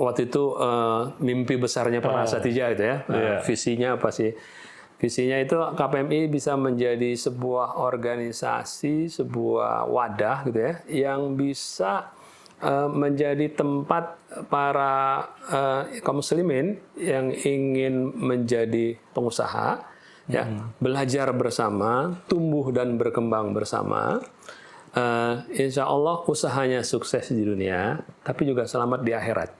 waktu itu mimpi besarnya para asatidjah itu ya. Visinya apa sih? Visinya itu KPMI bisa menjadi sebuah organisasi, sebuah wadah gitu ya, yang bisa menjadi tempat para kaum muslimin yang ingin menjadi pengusaha, ya, belajar bersama, tumbuh dan berkembang bersama. Insya Allah usahanya sukses di dunia, tapi juga selamat di akhirat.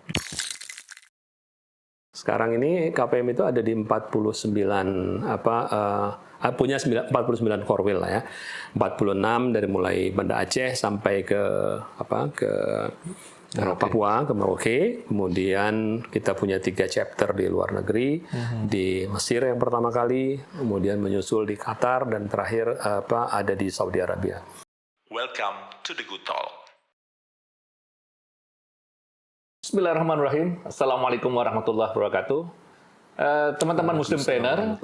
Sekarang ini KPM itu ada di 49 punya 49 korwil lah ya. 46 dari mulai Banda Aceh sampai ke Papua, ke Merauke. Kemudian kita punya 3 chapter di luar negeri, di Mesir yang pertama kali, kemudian menyusul di Qatar, dan terakhir ada di Saudi Arabia. Welcome to the Good Talk. Bismillahirrahmanirrahim. Assalamualaikum warahmatullahi wabarakatuh. Teman-teman Muslimpreneur,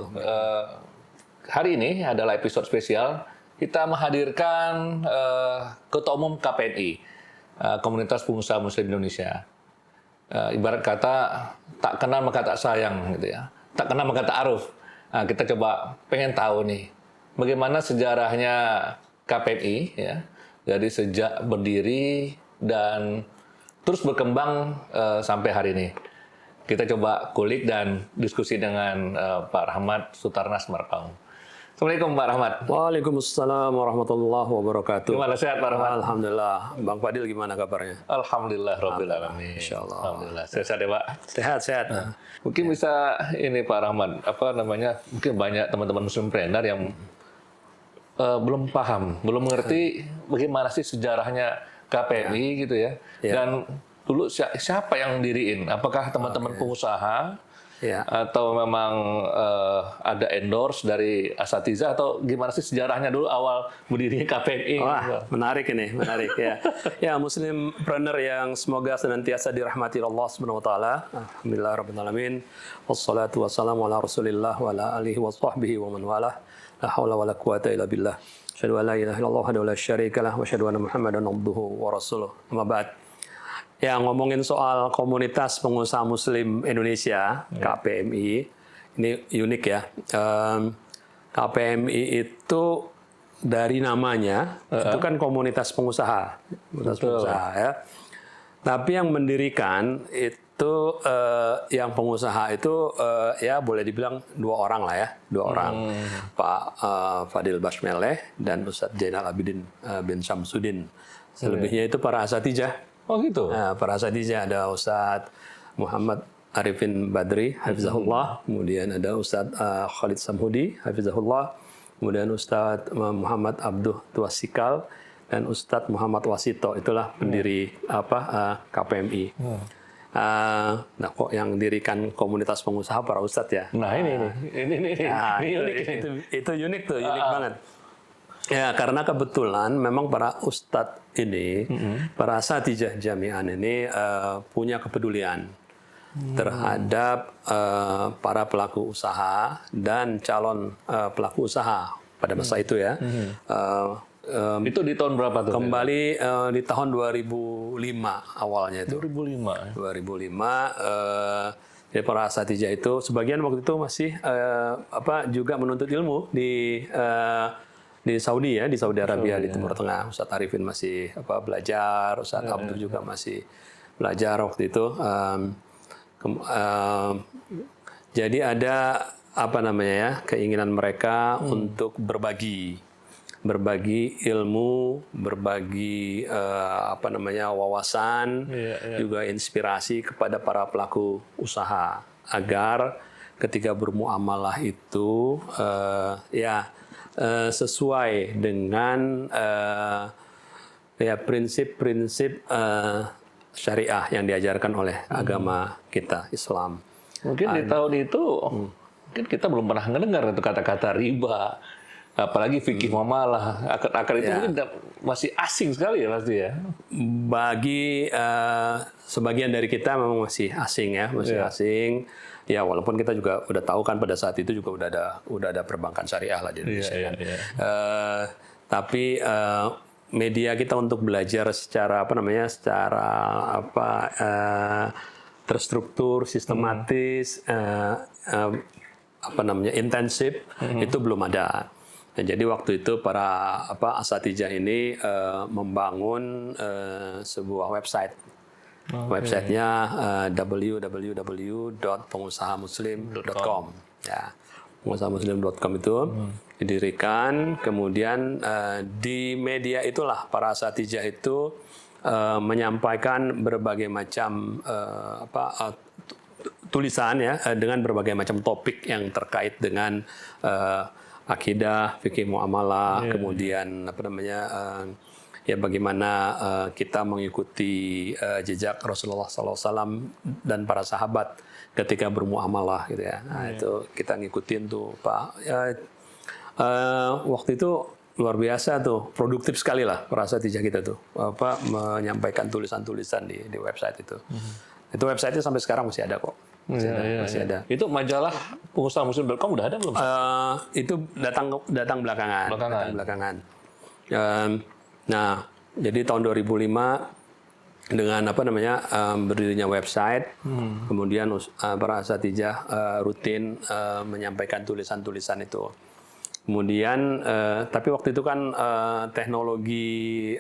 hari ini adalah episode spesial. Kita menghadirkan Ketua Umum KPNI, Komunitas Pengusaha Muslim Indonesia. Ibarat kata, tak kenal maka tak sayang, gitu ya. Tak kenal maka tak aruf. Nah, kita coba pengen tahu nih, bagaimana sejarahnya KPNI, ya, dari sejak berdiri dan terus berkembang sampai hari ini. Kita coba kulik dan diskusi dengan Pak Rahmat Sutarnas Marpaung. Assalamualaikum Pak Rahmat. Waalaikumsalam warahmatullahi wabarakatuh. Gimana, sehat Pak Rahmat? Alhamdulillah. Bang Fadil gimana kabarnya? Alhamdulillah Rabbil Alamin. Insyaallah. Alhamdulillah. Sehat ya Pak? Sehat. Mungkin bisa ini Pak Rahmat, mungkin banyak teman-teman Muslimpreneur yang belum paham, belum mengerti bagaimana sih sejarahnya KPNI gitu ya. Dan dulu siapa yang diriin? Apakah teman-teman pengusaha atau memang ada endorse dari asatidjah, atau gimana sih sejarahnya dulu awal berdirinya KPNI? Wah, menarik ini, menarik ya. Ya, Muslimpreneur yang semoga senantiasa dirahmati Allah Subhanahu wa taala. Alhamdulillah rabbil alamin. Wassalatu wassalamu ala Rasulillah wa ala alihi wa sahbihi wa man walah. La haula wala quwata illa billah. Asyhadu an la ilaha illallah wahdahu la syarika lah wa asyhadu anna Muhammadan abduhu wa rasuluh. Amma ba'd. Ya, ngomongin soal komunitas pengusaha muslim Indonesia, KPMI, ini unik ya. KPMI itu dari namanya, itu kan komunitas pengusaha. Ya. Tapi yang mendirikan itu, yang pengusaha itu, ya boleh dibilang 2 orang lah ya. 2 orang. Pak Fadil Basmeleh dan Ustadz Zainal Abidin bin Syamsuddin. Selebihnya itu para asatidjah. Oh gitu? Nah, para asatidjah ada Ustadz Muhammad Arifin Badri, hafizahullah. Kemudian ada Ustadz Khalid Samhudi, hafizahullah. Kemudian Ustadz Muhammad Abduh Tuasikal dan Ustadz Muhammad Wasito. Itulah pendiri KPMI. Nah, kok yang dirikan komunitas pengusaha para ustadz ya? Nah, ini unik. Itu unik tuh, unik banget. Ya, karena kebetulan memang para ustadz ini, para asatidjah jami'an ini punya kepedulian terhadap para pelaku usaha dan calon pelaku usaha pada masa itu ya. Itu di tahun berapa tuh? Kembali di tahun 2005 awalnya itu. 2005. 2005. Jadi para asatidjah itu sebagian waktu itu masih juga menuntut ilmu di Saudi ya, di Saudi Arabia, di Timur Tengah. Ustadz Arifin masih belajar, Ustadz Abdul juga masih belajar waktu itu. Jadi ada keinginan mereka untuk berbagi ilmu, berbagi wawasan, juga inspirasi kepada para pelaku usaha agar ketika bermuamalah itu sesuai dengan prinsip-prinsip syariah yang diajarkan oleh agama kita, Islam. Mungkin di tahun itu mungkin kita belum pernah mendengar itu kata-kata riba, apalagi fikih muamalah, akad-akad itu mungkin masih asing sekali ya pasti ya. Bagi sebagian dari kita memang masih asing ya, asing. Ya, walaupun kita juga udah tahu kan pada saat itu juga udah ada perbankan syariah lah di Indonesia. Tapi media kita untuk belajar secara terstruktur, sistematis, intensif, itu belum ada. Nah, jadi waktu itu para asatijah ini membangun sebuah website. Websitenya www.pengusahamuslim.com. Ya, pengusahamuslim.com itu didirikan. Kemudian di media itulah para asatijah itu menyampaikan berbagai macam tulisan ya dengan berbagai macam topik yang terkait dengan akidah, fikih muamalah, kemudian ya bagaimana kita mengikuti jejak Rasulullah SAW dan para sahabat ketika bermuamalah gitu ya. Nah, itu kita ngikutin tuh Pak. Waktu itu luar biasa tuh, produktif sekali lah para asatijah kita tuh menyampaikan tulisan-tulisan di website itu. Itu website-nya sampai sekarang masih ada kok. Masih ada. Itu majalah pengusahamuslim.com udah ada belum? Itu datang belakangan. Nah, jadi tahun 2005 dengan berdirinya website, kemudian para asatijah rutin menyampaikan tulisan-tulisan itu. Kemudian, tapi waktu itu kan teknologi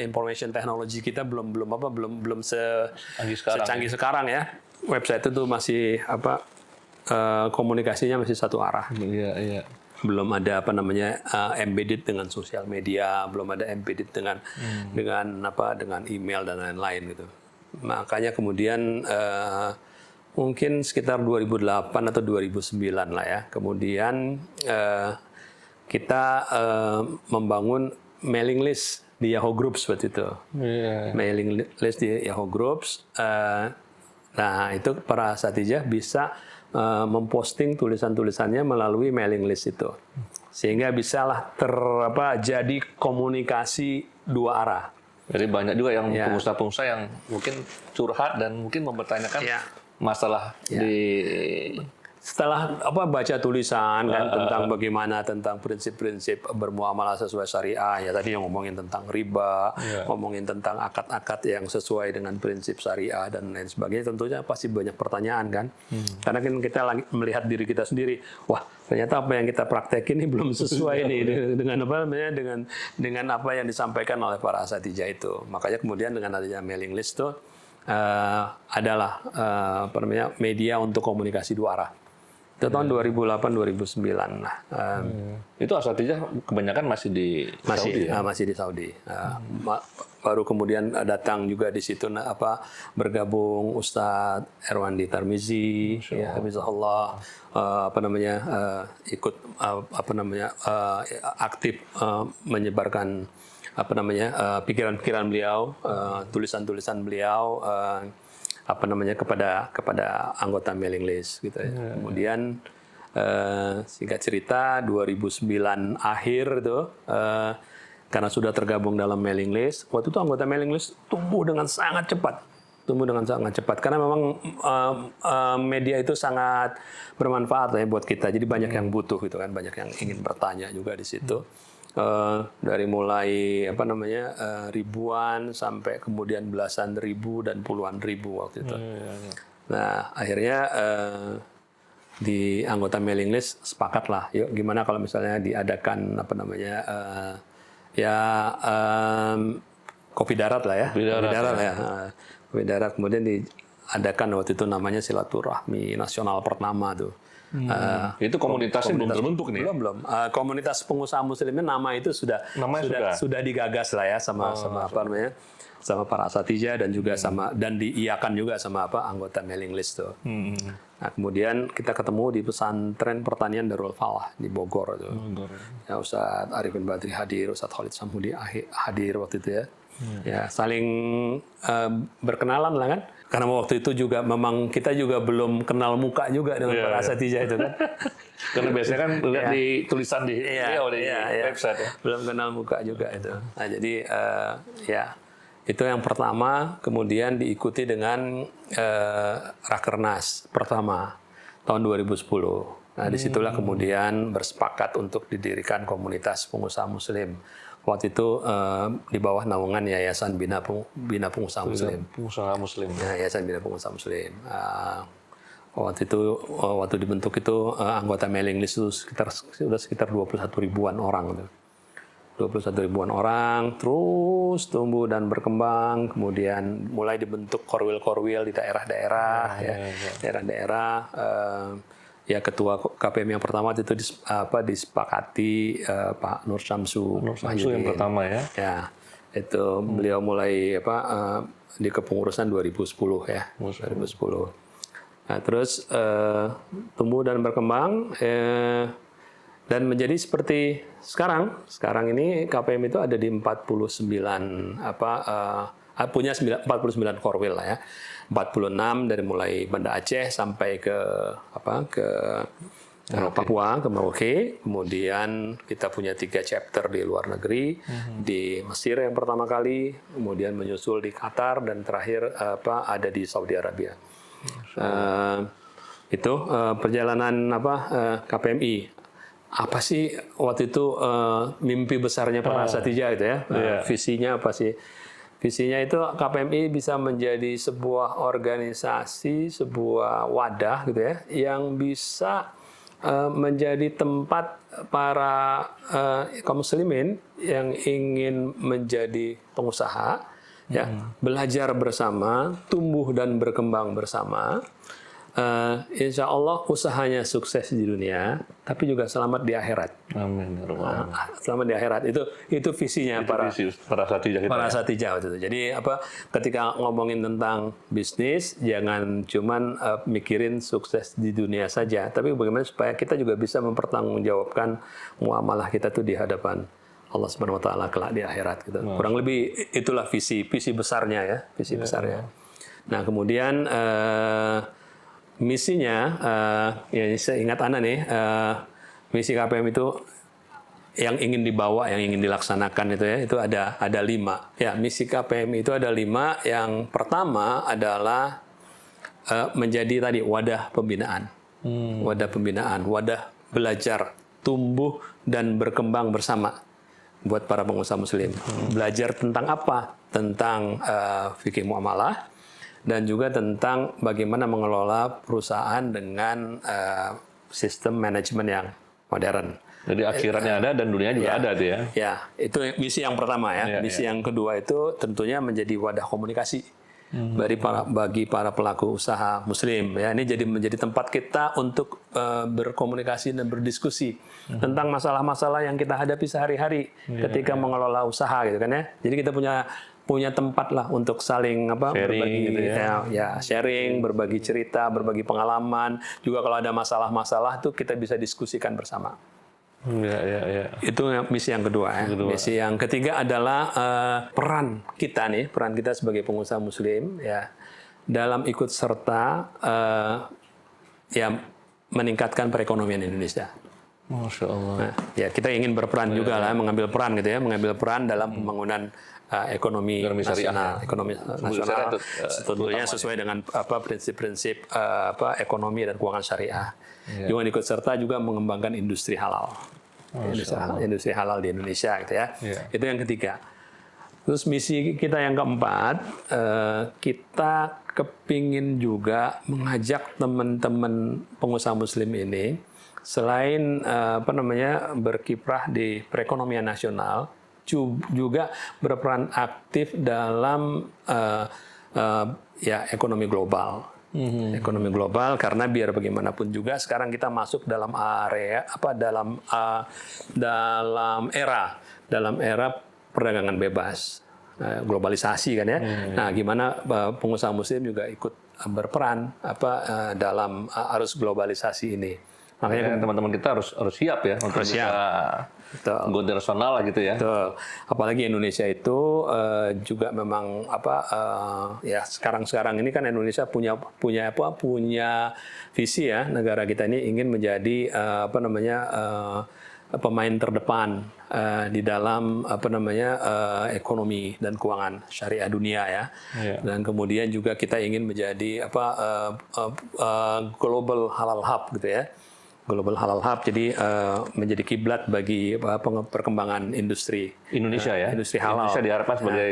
information technology kita belum secanggih sekarang ya. Website itu masih komunikasinya masih satu arah. Iya. Belum ada embedded dengan sosial media, belum ada embedded dengan email dan lain-lain gitu. Makanya kemudian mungkin sekitar 2008 atau 2009 lah ya. Kemudian kita membangun mailing list di Yahoo Groups waktu itu. Mailing list di Yahoo Groups. Nah, itu para asatijah bisa memposting tulisan-tulisannya melalui mailing list itu. Sehingga bisalah jadi komunikasi dua arah. Jadi banyak juga yang pengusaha-pengusaha yang mungkin curhat dan mungkin mempertanyakan masalah di setelah baca tulisan kan tentang bagaimana tentang prinsip-prinsip bermuamalah sesuai syariah ya, tadi yang ngomongin tentang riba, ngomongin tentang akad-akad yang sesuai dengan prinsip syariah dan lain sebagainya, tentunya pasti banyak pertanyaan kan. Karena kan kita lagi melihat diri kita sendiri, wah ternyata apa yang kita praktekin ini belum sesuai nih dengan apa yang disampaikan oleh para asatijah itu. Makanya kemudian dengan adanya mailing list itu adalah media untuk komunikasi dua arah. Itu tahun 2008-2009 lah. Itu asatijah kebanyakan masih di Saudi ya? Masih di Saudi. Baru kemudian datang juga di situ bergabung Ustadz Erwandi Tarmizi, ya hafizahullah, ikut aktif menyebarkan pikiran-pikiran beliau, tulisan-tulisan beliau kepada anggota mailing list gitu ya. Kemudian singkat cerita 2009 akhir itu karena sudah tergabung dalam mailing list, waktu itu anggota mailing list tumbuh dengan sangat cepat karena memang media itu sangat bermanfaat ya buat kita. Jadi banyak yang butuh gitu kan, banyak yang ingin bertanya juga di situ. Dari mulai ribuan sampai kemudian belasan ribu dan puluhan ribu waktu itu. Nah akhirnya di anggota mailing list sepakat lah, yuk gimana kalau misalnya diadakan kopi darat lah ya, kopi darat kemudian diadakan waktu itu namanya silaturahmi nasional pertama tuh. Itu komunitasnya belum terbentuk nih. Belum. Komunitas pengusaha muslimnya nama itu sudah digagas lah ya sama para asatijah dan juga dan diiyakan juga sama anggota mailing list tuh. Nah, kemudian kita ketemu di pesantren pertanian Darul Falah di Bogor tuh. Ya Ustadz Arifin Badri hadir, Ustadz Khalid Samhudi hadir waktu itu ya. Ya saling berkenalan lah kan. Karena waktu itu juga memang kita juga belum kenal muka juga dengan para asatijah itu kan. Karena biasanya kan lihat di tulisan di website ya. Belum kenal muka juga itu. Nah jadi itu yang pertama. Kemudian diikuti dengan Rakernas pertama tahun 2010. Nah disitulah kemudian bersepakat untuk didirikan komunitas pengusaha muslim Waktu itu di bawah naungan Yayasan Bina Pengusaha Muslim. Pengusaha Muslim. Ya, Yayasan Bina Pengusaha Muslim. Waktu itu waktu dibentuk itu anggota mailing list itu sudah sekitar 21 ribuan orang gitu. 21 ribuan orang, terus tumbuh dan berkembang, kemudian mulai dibentuk korwil-korwil di daerah-daerah, daerah-daerah. Ya, ketua KPM yang pertama itu disepakati Pak Nur Syamsu. Nur Syamsu yang pertama ya. Ya, itu beliau mulai di kepengurusan 2010 ya, 2010. Nah, terus tumbuh dan berkembang. Dan menjadi seperti sekarang. Sekarang ini KPM itu ada di 49 punya 49 korwil lah ya. 46 dari mulai Banda Aceh sampai ke Papua, ke Merauke. Kemudian kita punya 3 chapter di luar negeri, di Mesir yang pertama kali, kemudian menyusul di Qatar dan terakhir ada di Saudi Arabia. Itu perjalanan KPMI. Apa sih waktu itu mimpi besarnya Pak Prasetya itu ya? Visinya apa sih? Visinya itu KPMI bisa menjadi sebuah organisasi, sebuah wadah gitu ya, yang bisa menjadi tempat para kaum muslimin yang ingin menjadi pengusaha, ya, belajar bersama, tumbuh dan berkembang bersama. Insya Allah usahanya sukses di dunia, tapi juga selamat di akhirat. Amin. Selamat di akhirat. Itu visinya para Satijah itu. Jadi ketika ngomongin tentang bisnis, jangan cuman mikirin sukses di dunia saja, tapi bagaimana supaya kita juga bisa mempertanggungjawabkan muamalah kita tuh di hadapan Allah Subhanahu Wa Taala kelak di akhirat. Gitu. Kurang lebih itulah visi besarnya ya, visi besarnya. Nah kemudian misinya, ya saya ingat nih, misi KPM itu yang ingin dibawa, yang ingin dilaksanakan itu ya, itu ada 5. Ya, misi KPM itu ada 5. Yang pertama adalah menjadi tadi wadah pembinaan, wadah belajar, tumbuh dan berkembang bersama buat para pengusaha Muslim. Belajar tentang apa? Tentang fikih muamalah. Dan juga tentang bagaimana mengelola perusahaan dengan sistem manajemen yang modern. Jadi akhiratnya ada dan dunia juga ada tuh ya. Ya, itu misi yang pertama ya. Misi yang kedua itu tentunya menjadi wadah komunikasi bagi para pelaku usaha Muslim. Ya, ini menjadi tempat kita untuk berkomunikasi dan berdiskusi tentang masalah-masalah yang kita hadapi sehari-hari ketika mengelola usaha gitu kan ya. Jadi kita punya tempat lah untuk saling berbagi gitu ya, sharing, berbagi cerita, berbagi pengalaman. Juga kalau ada masalah-masalah tuh kita bisa diskusikan bersama. Itu misi yang kedua ya. Misi yang ketiga adalah peran kita sebagai pengusaha Muslim ya dalam ikut serta ya meningkatkan perekonomian Indonesia. Masya Allah. Nah, ya kita ingin berperan juga lah, mengambil peran dalam pembangunan ekonomi nasional, tentunya sesuai dengan prinsip-prinsip ekonomi dan keuangan syariah. Juga ikut serta juga mengembangkan industri halal, industri halal di Indonesia, gitu ya. Itu yang ketiga. Terus misi kita yang keempat, kita kepingin juga mengajak teman-teman pengusaha Muslim ini selain berkiprah di perekonomian nasional, juga berperan aktif dalam ekonomi global. Ekonomi global, karena biar bagaimanapun juga sekarang kita masuk dalam area dalam era perdagangan bebas, globalisasi kan ya. Nah, gimana pengusaha Muslim juga ikut berperan dalam arus globalisasi ini. Makanya teman-teman kita harus siap ya untuk bisa go internasional lah gitu ya. Betul. Apalagi Indonesia itu juga memang ya sekarang ini kan Indonesia punya visi ya, negara kita ini ingin menjadi pemain terdepan di dalam ekonomi dan keuangan syariah dunia ya. Dan kemudian juga kita ingin menjadi global halal hub gitu ya. Global Halal Hub, jadi menjadi kiblat bagi perkembangan industri Indonesia ya. industri halal. Indonesia diharapkan sebagai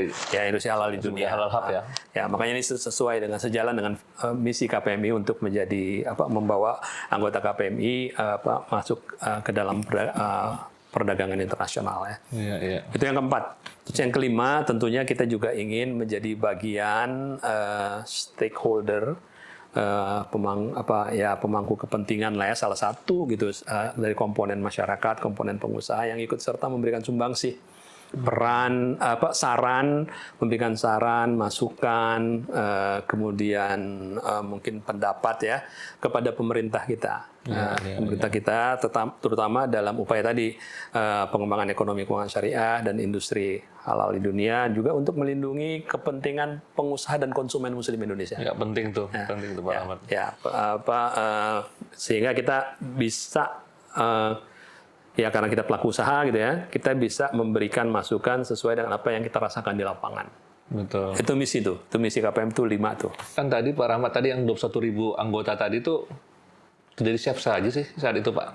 industri halal di dunia. halal hub ya. Ya, makanya ini sesuai dengan sejalan dengan misi KPMI untuk menjadi membawa anggota KPMI masuk ke dalam perdagangan internasional ya. Iya. Itu yang keempat. Terus yang kelima, tentunya kita juga ingin menjadi bagian stakeholder, pemangku kepentingan lah ya, salah satu gitu dari komponen masyarakat, komponen pengusaha yang ikut serta memberikan sumbangsih, peran memberikan saran, masukan, kemudian mungkin pendapat ya kepada pemerintah kita. Pemerintah kita terutama dalam upaya tadi pengembangan ekonomi keuangan syariah dan industri halal di dunia, juga untuk melindungi kepentingan pengusaha dan konsumen muslim Indonesia. Ya, penting tuh Pak Ahmad. Sehingga kita bisa karena kita pelaku usaha gitu ya, kita bisa memberikan masukan sesuai dengan apa yang kita rasakan di lapangan. Betul. Itu misi KPM itu 5 tuh. Kan tadi Pak Rahmat tadi yang 21.000 anggota tadi tuh dari siapa saja sih saat itu Pak?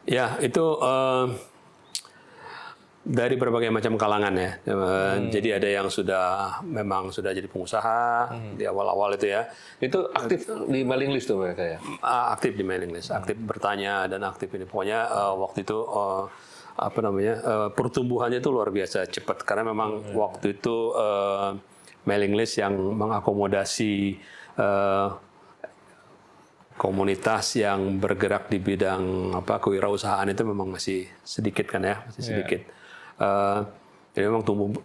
Ya, itu dari berbagai macam kalangan ya. Jadi ada yang memang sudah jadi pengusaha di awal-awal itu ya. Itu aktif di mailing list tuh mereka ya? Aktif di mailing list, aktif bertanya dan aktif ini. Pokoknya waktu itu pertumbuhannya itu luar biasa cepat karena memang waktu itu mailing list yang mengakomodasi komunitas yang bergerak di bidang kewirausahaan itu memang masih sedikit kan ya, masih sedikit. Jadi memang tumbuh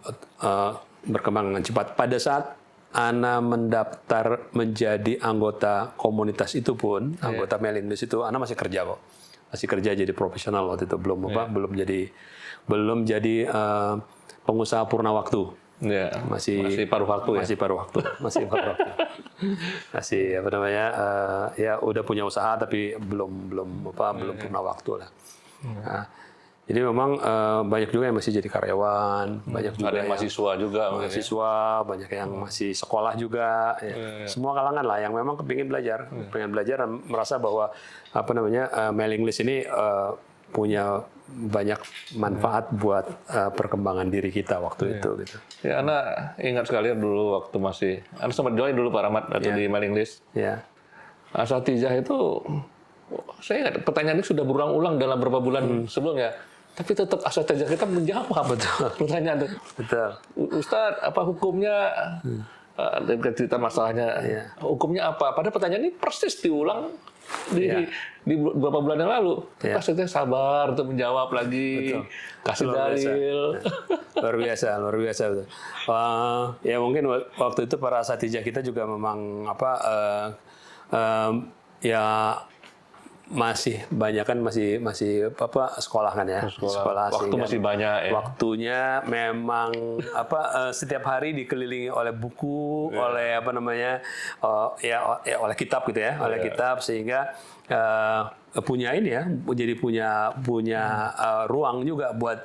berkembang dengan cepat. Pada saat Ana mendaftar menjadi anggota komunitas itu pun, anggota mailing list itu, Ana masih kerja kok, masih kerja jadi profesional waktu itu, belum jadi pengusaha purna waktu. Ya, masih paruh waktu masih paruh waktu. Masih udah punya usaha tapi belum purna waktu lah. Nah, jadi memang banyak juga yang masih jadi karyawan, banyak juga ada yang mahasiswa juga, banyak yang masih sekolah juga, semua kalangan lah yang memang pengen belajar dan merasa bahwa mailing list ini punya banyak manfaat buat perkembangan diri kita waktu itu gitu. Ya, Ana ingat sekali dulu waktu Ana sempat join dulu Pak Rahmat di mailing list. Ya. Asatijah itu, saya ingat pertanyaan ini sudah berulang-ulang dalam beberapa bulan sebelumnya. Tapi tetap asatijah kita menjawab pertanyaan itu. Betul. Ustadz, apa hukumnya? Dan cerita masalahnya, hukumnya apa? Padahal pertanyaan ini persis diulang di beberapa bulan yang lalu. Asatijah sabar untuk menjawab lagi, kasih dalil. Luar biasa. Betul. Ya mungkin waktu itu para asatijah kita juga memang masih banyak kan masih sekolah kan ya, sekolah waktu masih banyak ya. Waktunya memang setiap hari dikelilingi oleh buku, oleh oleh kitab gitu ya, oleh kitab, sehingga punya ruang juga buat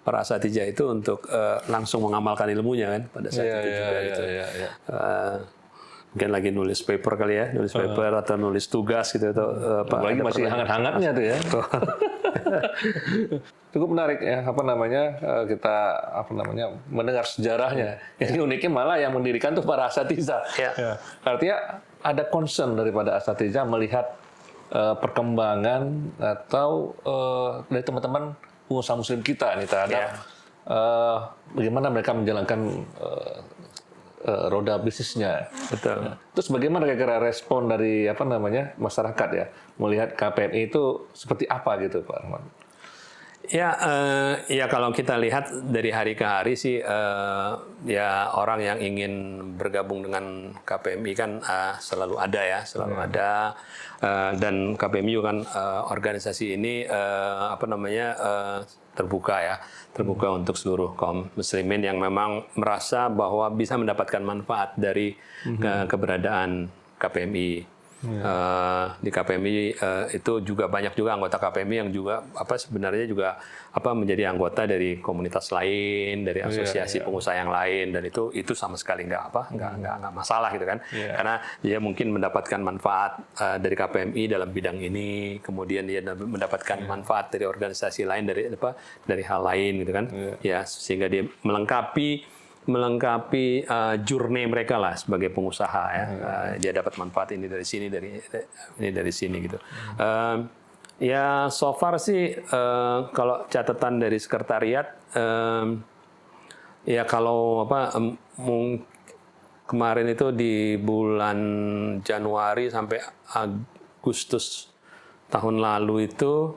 para asatijah itu untuk langsung mengamalkan ilmunya kan pada saat itu juga gitu. Mungkin lagi nulis paper kali ya, atau nulis tugas gitu atau apalagi masih hangat-hangatnya tuh ya. Cukup menarik ya kita mendengar sejarahnya. Ini uniknya malah yang mendirikan tuh para asatijah. Artinya ada concern daripada asatijah melihat perkembangan atau dari teman-teman pengusaha muslim kita nih terhadap bagaimana mereka menjalankan roda bisnisnya. Betul. Terus bagaimana kira-kira respon dari masyarakat ya melihat KPMI itu seperti apa gitu Pak Rahmat? Ya kalau kita lihat dari hari ke hari sih orang yang ingin bergabung dengan KPMI kan selalu ada dan KPMI juga kan organisasi ini terbuka untuk seluruh kaum muslimin yang memang merasa bahwa bisa mendapatkan manfaat dari keberadaan KPMI. Di KPMI itu juga banyak juga anggota KPMI yang juga sebenarnya juga menjadi anggota dari komunitas lain, dari asosiasi pengusaha yang lain, dan itu sama sekali nggak masalah gitu kan, karena dia mungkin mendapatkan manfaat dari KPMI dalam bidang ini, kemudian dia mendapatkan manfaat dari organisasi lain dari hal lain gitu kan, ya sehingga dia melengkapi journey mereka lah sebagai pengusaha ya. Dia dapat manfaat ini dari sini, dari sini gitu. Ya so far sih kalau catatan dari sekretariat ya kalau kemarin itu di bulan Januari sampai Agustus tahun lalu itu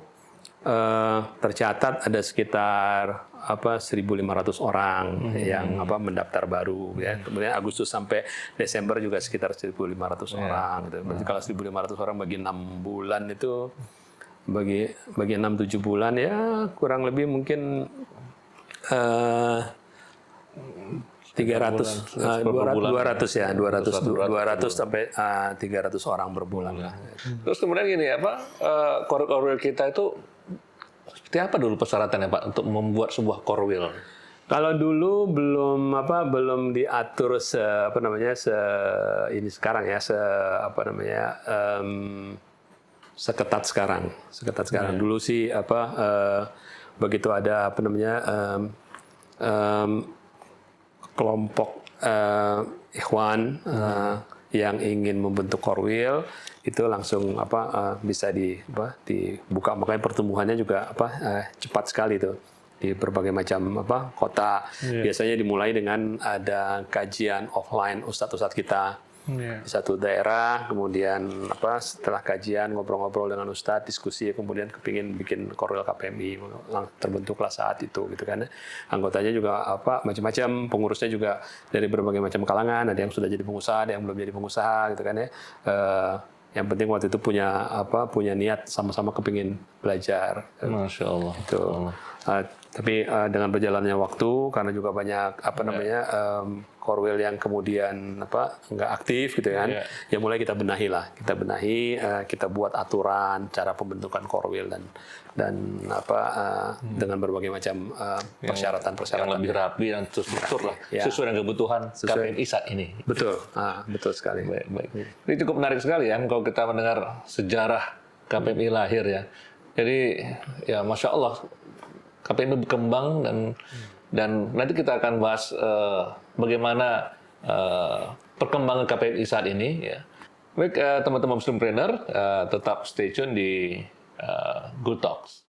tercatat ada sekitar 1.500 orang yang mendaftar baru ya. Kemudian Agustus sampai Desember juga sekitar 1.500 orang gitu. Berarti kalau 1.500 orang bagi 6 bulan itu bagi 6-7 bulan ya kurang lebih mungkin 200 sampai 300 orang per bulan lah. Terus kemudian gini core wheel kita itu seperti apa dulu persyaratannya Pak untuk membuat sebuah core wheel? Kalau dulu belum diatur ini sekarang ya seketat sekarang. Dulu sih begitu ada kelompok ikhwan yang ingin membentuk core wheel itu langsung bisa dibuka, makanya pertumbuhannya juga cepat sekali tuh di berbagai macam kota. Biasanya dimulai dengan ada kajian offline ustadz-ustadz kita di satu daerah, kemudian setelah kajian ngobrol-ngobrol dengan ustadz, diskusi, kemudian kepingin bikin core wheel KPMI, terbentuklah saat itu gitu kan. Anggotanya juga macam-macam, pengurusnya juga dari berbagai macam kalangan, ada yang sudah jadi pengusaha, ada yang belum jadi pengusaha gitu kan ya. Yang penting waktu itu punya niat sama-sama kepingin belajar. Masya Allah. Itu. Tapi dengan berjalannya waktu, karena juga banyak core wheel yang kemudian nggak aktif gitu kan, ya mulai kita benahi, kita buat aturan cara pembentukan core wheel dan dengan berbagai macam persyaratan yang lebih rapi dan terstruktur lah, sesuai dengan kebutuhan KPMI saat ini. Betul, betul sekali. Baik. Ini cukup menarik sekali kan kalau kita mendengar sejarah KPMI lahir ya. Jadi ya Masya Allah, KPMI berkembang dan nanti kita akan bahas bagaimana perkembangan KPMI saat ini ya. Baik teman-teman Muslimpreneur, tetap stay tune di Good Talks.